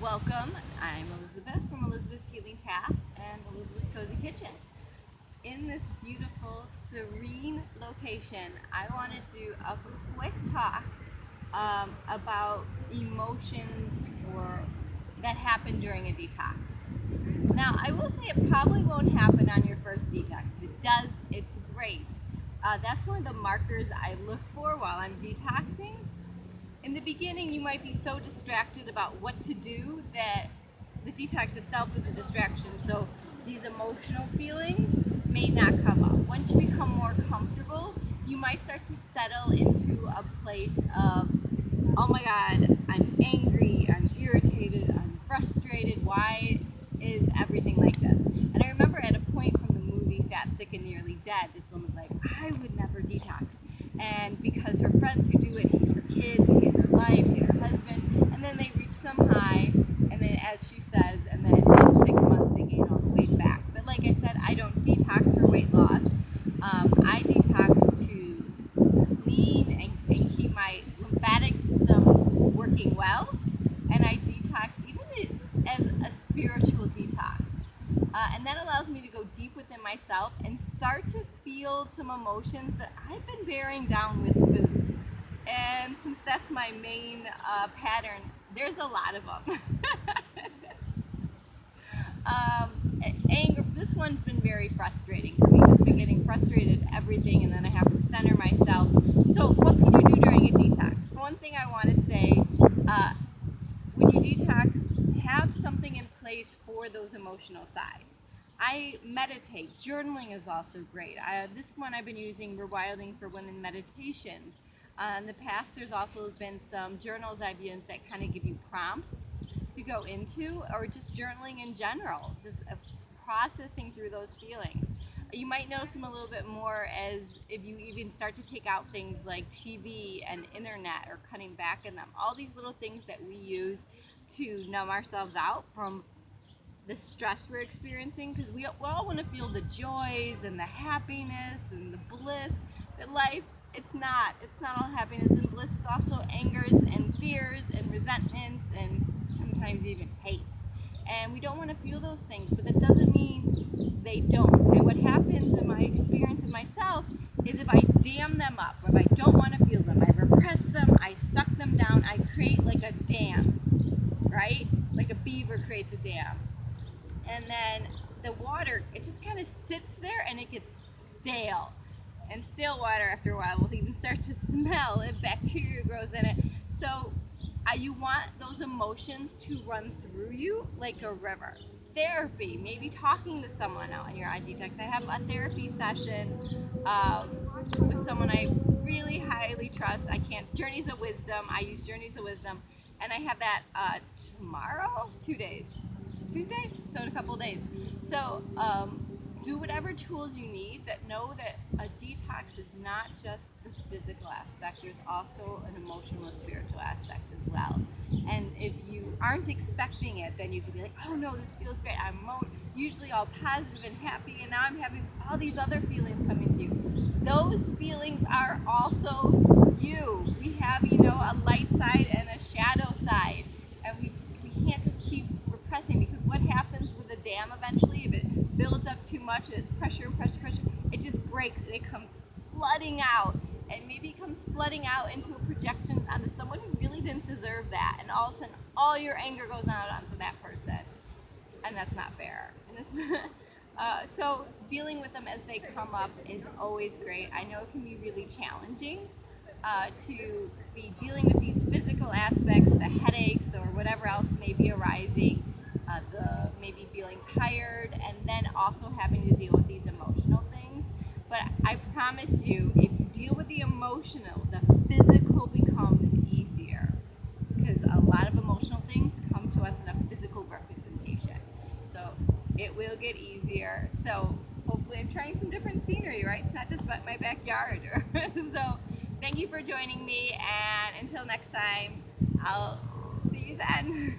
Welcome. I'm Elizabeth from Elizabeth's Healing Path and Elizabeth's Cozy Kitchen. In this beautiful, serene location, I want to do a quick talk about emotions that happen during a detox. Now, I will say it probably won't happen on your first detox. If it does, it's great. That's one of the markers I look for while I'm detoxing. In the beginning, you might be so distracted about what to do that the detox itself is a distraction. So these emotional feelings may not come up. Once you become more comfortable, you might start to settle into a place of, oh my God, I'm angry, I'm irritated, I'm frustrated. Why is everything like this? And I remember at a point from the movie Fat, Sick, and Nearly Dead, this woman was like, I would never detox. And because her friends who do it hate her kids, hate her life, hate her husband, and then they reach some high, and then as she says, and then in 6 months they gain all the weight back. But like I said, I don't detox for weight loss. I detox to clean and keep my lymphatic system working well, and I detox even as a spiritual detox. And that allows me to go deep within myself and start to feel some emotions that I've been bearing down with food. And since that's my main pattern, there's a lot of them. Anger, this one's been very frustrating for me. Just been getting frustrated at everything, and then I have to center myself. So what can you do during a detox? One thing I want to say, when you detox, have something in place for those emotional sides. I meditate. Journaling is also great. This one I've been using, Rewilding for Women Meditations. In the past, there's also been some journals I've used that kind of give you prompts to go into, or just journaling in general, just processing through those feelings. You might notice them a little bit more as if you even start to take out things like TV and internet, or cutting back in them. All these little things that we use to numb ourselves out from the stress we're experiencing, because we all want to feel the joys and the happiness and the bliss. But life, it's not all happiness and bliss. It's also angers and fears and resentments and sometimes even hate. And we don't want to feel those things, but that doesn't mean they don't. And what happens in my experience of myself is, if I dam them up, if I don't want to feel them, I repress them, I suck them down, I create like a dam, right? Like a beaver creates a dam. And then the water, it just kind of sits there and it gets stale. And stale water, after a while, will even start to smell if bacteria grows in it. So you want those emotions to run through you like a river. Therapy, maybe talking to someone when you're on detox. I have a therapy session with someone I really highly trust. Journeys of Wisdom. I use Journeys of Wisdom, and I have that tomorrow, 2 days. Tuesday, so in a couple of days. So do whatever tools you need, that know that a detox is not just the physical aspect. There's also an emotional and spiritual aspect as well. And if you aren't expecting it, then you could be like, oh no, this feels great. I'm usually all positive and happy, and now I'm having all these other feelings come into you. Those feelings are also you. We have, a light side and a shadow side, and we can't just keep repressing, because what happens with a dam eventually, if it builds up too much and it's pressure, it just breaks and it comes flooding out, and maybe it comes flooding out into a projection onto someone who really didn't deserve that, and all of a sudden all your anger goes out onto that person, and that's not fair. And it's so dealing with them as they come up is always great. I know it can be really challenging to be dealing with these physical aspects, the headaches or whatever else may be arising, the maybe feeling tired, and then also having to deal with these emotional things. But I promise you, if you deal with the emotional, the physical becomes easier, because a lot of emotional things come to us in a physical representation. So it will get easier. So hopefully I'm trying some different scenery, right? It's not just my backyard. So thank you for joining me, and until next time, I'll see you then.